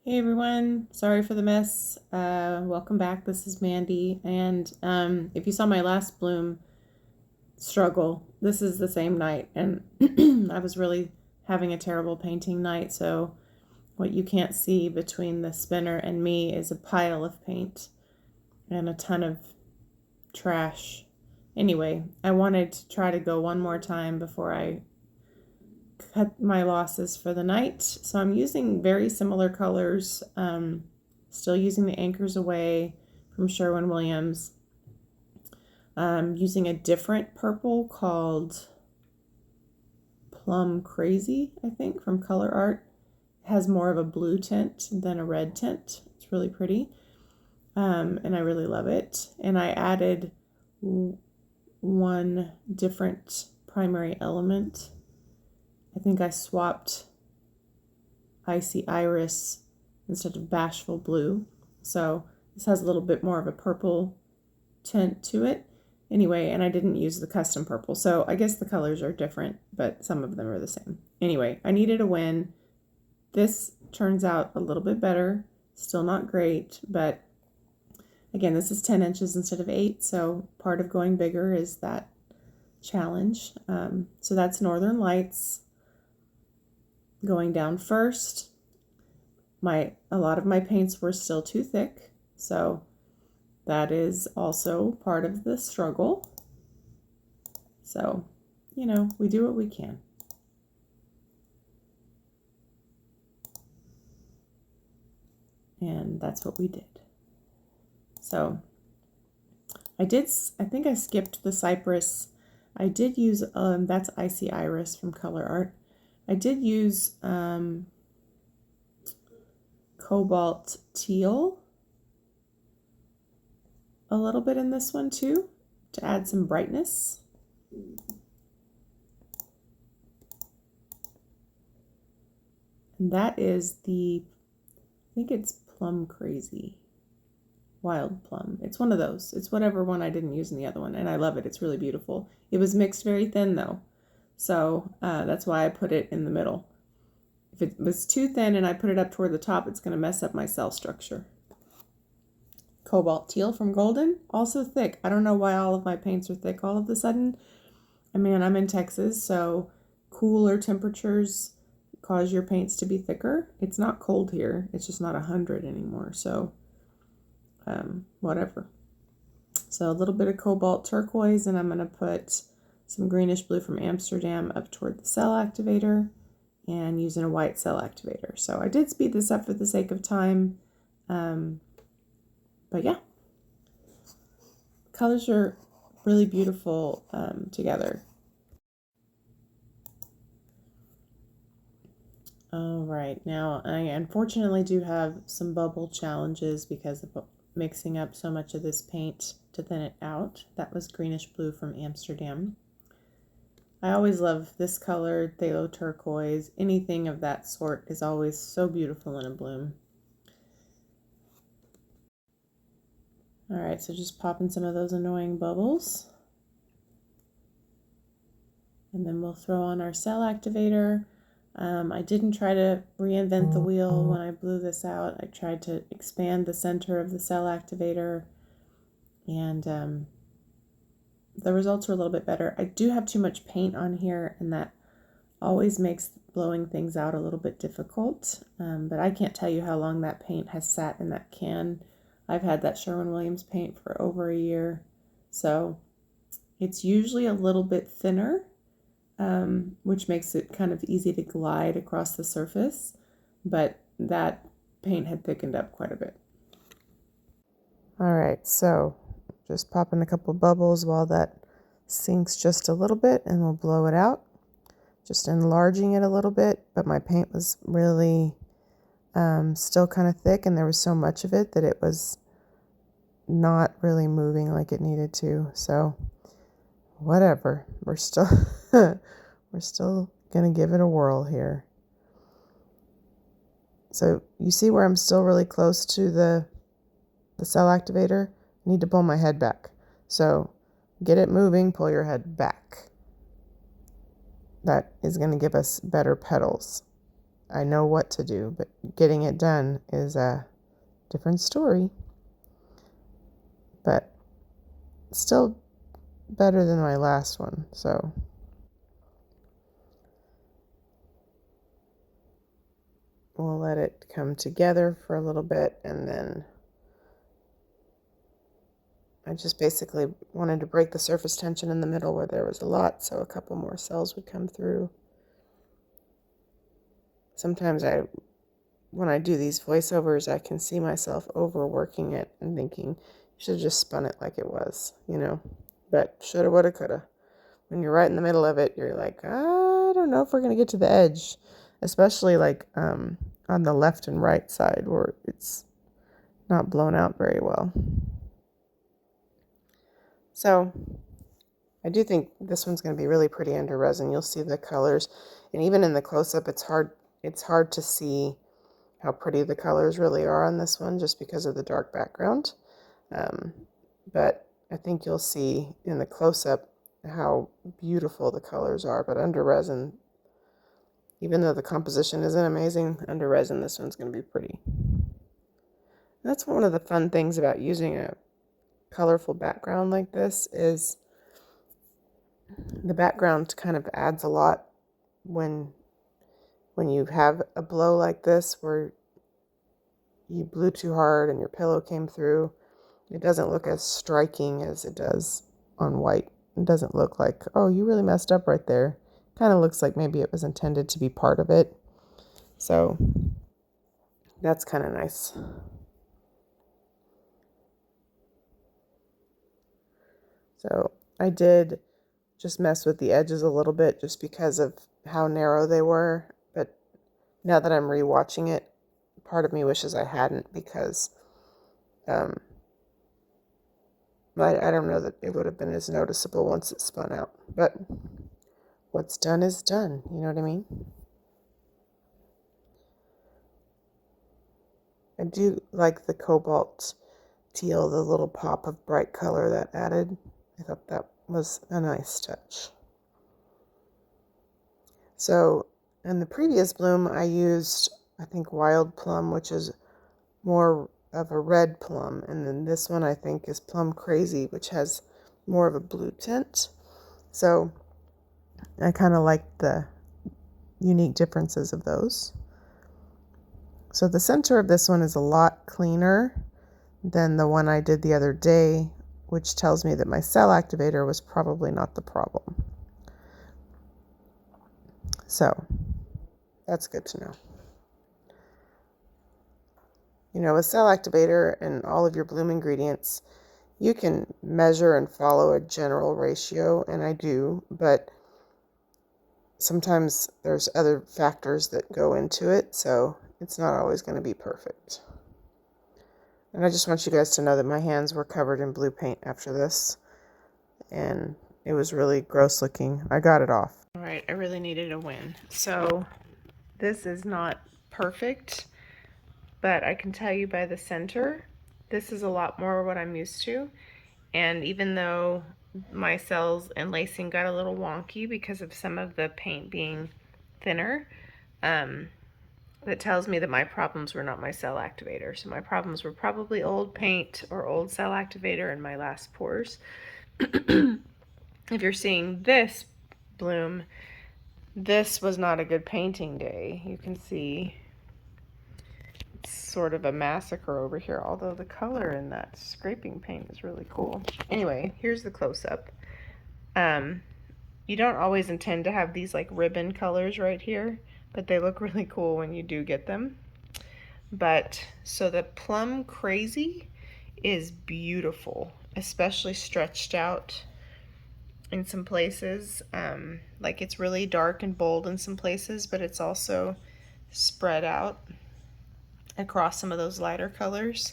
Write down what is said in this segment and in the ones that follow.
Hey everyone, sorry for the mess. Welcome back. This is Mandy, and if you saw my last bloom struggle, this is the same night, and I was really having a terrible painting night. So what you can't see between the spinner and me is a pile of paint and a ton of trash. Anyway, I wanted to try to go one more time before I cut my losses for the night. So I'm using very similar colors, still using the Anchors Aweigh from Sherwin-Williams. Using a different purple called Plum Crazy, I think, from Colourarte. It has more of a blue tint than a red tint. It's really pretty, and I really love it. And I added one different primary element. I think I swapped Icy Iris instead of Bashful Blue. So this has a little bit more of a purple tint to it. Anyway, and I didn't use the custom purple. So I guess the colors are different, but some of them are the same. Anyway, I needed a win. This turns out a little bit better. Still not great, but again, this is 10 inches instead of 8. So part of going bigger is that challenge. So that's Northern Lights. Going down first, a lot of my paints were still too thick, so that is also part of the struggle. So, we do what we can. And that's what we did. So I think I skipped the Cypress. I did use, that's Icy Iris from Colourarte. I did use Cobalt Teal a little bit in this one too, to add some brightness. And that is I think it's Plum Crazy. Wild Plum. It's one of those. It's whatever one I didn't use in the other one, and I love it. It's really beautiful. It was mixed very thin though. So that's why I put it in the middle. If it was too thin and I put it up toward the top, it's going to mess up my cell structure. Cobalt Teal from Glidden, also thick. I don't know why all of my paints are thick all of a sudden. I mean, I'm in Texas, so cooler temperatures cause your paints to be thicker. It's not cold here. It's just not 100 anymore. So whatever. So a little bit of Cobalt Turquoise, and I'm going to put some Greenish blue from Amsterdam up toward the Cell Activator, and using a white Cell Activator. So I did speed this up for the sake of time, but yeah, colors are really beautiful together. All right, now I unfortunately do have some bubble challenges because of mixing up so much of this paint to thin it out. That was Greenish blue from Amsterdam. I always love this color, phthalo turquoise. Anything of that sort is always so beautiful in a bloom. All right, so just popping some of those annoying bubbles. And then we'll throw on our Cell Activator. I didn't try to reinvent the wheel when I blew this out. I tried to expand the center of the Cell Activator, and the results were a little bit better. I do have too much paint on here, and that always makes blowing things out a little bit difficult. But I can't tell you how long that paint has sat in that can. I've had that Sherwin-Williams paint for over a year. So it's usually a little bit thinner, which makes it kind of easy to glide across the surface. But that paint had thickened up quite a bit. All right, so just popping a couple bubbles while that sinks just a little bit, and we'll blow it out. Just enlarging it a little bit, but my paint was really still kind of thick, and there was so much of it that it was not really moving like it needed to. So whatever, we're still we're still gonna give it a whirl here. So you see where I'm still really close to the Cell Activator? I need to pull my head back. So get it moving, pull your head back. That is going to give us better petals. I know what to do, but getting it done is a different story. But still better than my last one, so we'll let it come together for a little bit, and then I just basically wanted to break the surface tension in the middle where there was a lot, so a couple more cells would come through. Sometimes when I do these voiceovers, I can see myself overworking it and thinking, you should have just spun it like it was, you know, but shoulda, woulda, coulda. When you're right in the middle of it, you're like, I don't know if we're going to get to the edge, especially like on the left and right side where it's not blown out very well. So I do think this one's going to be really pretty under resin. You'll see the colors, and even in the close-up, it's hard to see how pretty the colors really are on this one just because of the dark background. But I think you'll see in the close-up how beautiful the colors are. But under resin, even though the composition isn't amazing, under resin this one's going to be pretty. That's one of the fun things about using a colorful background like this is the background kind of adds a lot when you have a blow like this where you blew too hard and your pillow came through. It doesn't look as striking as it does on white. It doesn't look like, oh, you really messed up right there. Kind of looks like maybe it was intended to be part of it. So that's kind of nice. So I did just mess with the edges a little bit just because of how narrow they were. But now that I'm rewatching it, part of me wishes I hadn't, because I don't know that it would have been as noticeable once it spun out. But what's done is done. You know what I mean? I do like the Cobalt Teal, the little pop of bright color that added. I thought that was a nice touch. So in the previous bloom, I used, I think, Wild Plum, which is more of a red plum. And then this one, I think, is Plum Crazy, which has more of a blue tint. So I kind of like the unique differences of those. So the center of this one is a lot cleaner than the one I did the other day, which tells me that my Cell Activator was probably not the problem. So that's good to know. You know, with Cell Activator and all of your bloom ingredients, you can measure and follow a general ratio, and I do, but sometimes there's other factors that go into it, so it's not always going to be perfect. And I just want you guys to know that my hands were covered in blue paint after this, and it was really gross looking. I got it off. All right, I really needed a win. So this is not perfect, but I can tell you by the center, this is a lot more what I'm used to. And even though my cells and lacing got a little wonky because of some of the paint being thinner, that tells me that my problems were not my Cell Activator. So my problems were probably old paint or old Cell Activator in my last pours. If you're seeing this bloom, this was not a good painting day. You can see it's sort of a massacre over here, although the color in that scraping paint is really cool. Anyway, here's the close-up. You don't always intend to have these like ribbon colors right here, but they look really cool when you do get them. But so the Plum Crazy is beautiful, especially stretched out in some places. Like it's really dark and bold in some places, but it's also spread out across some of those lighter colors,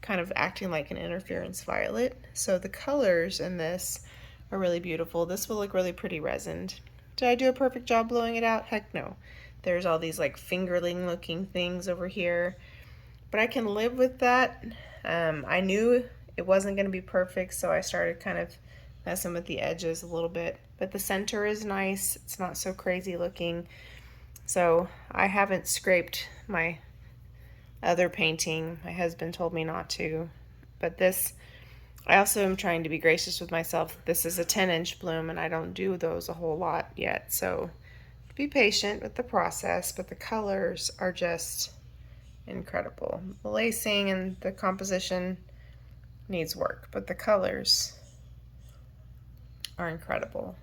kind of acting like an interference violet. So the colors in this are really beautiful. This will look really pretty resined. Did I do a perfect job blowing it out? Heck no. There's all these like fingerling looking things over here, but I can live with that. I knew it wasn't going to be perfect, so I started kind of messing with the edges a little bit, but the center is nice. It's not so crazy looking. So I haven't scraped my other painting. My husband told me not to, but this, I also am trying to be gracious with myself. This is a 10-inch bloom and I don't do those a whole lot yet, so be patient with the process, but the colors are just incredible. The lacing and the composition needs work, but the colors are incredible.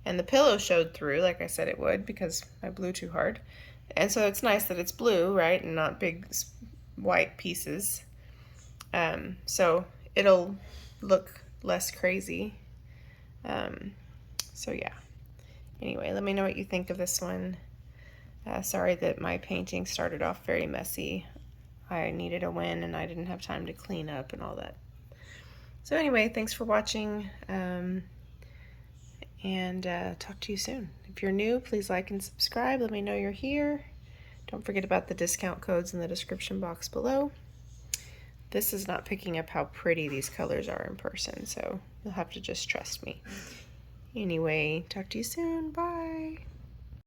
And the pillow showed through like I said it would because I blew too hard. And so it's nice that it's blue, right, and not big white pieces. So it'll look less crazy. So yeah. Anyway, let me know what you think of this one. Sorry that my painting started off very messy. I needed a win and I didn't have time to clean up and all that. So anyway, thanks for watching, and talk to you soon. If you're new, please like and subscribe. Let me know you're here. Don't forget about the discount codes in the description box below. This is not picking up how pretty these colors are in person, so you'll have to just trust me. Anyway, talk to you soon. Bye.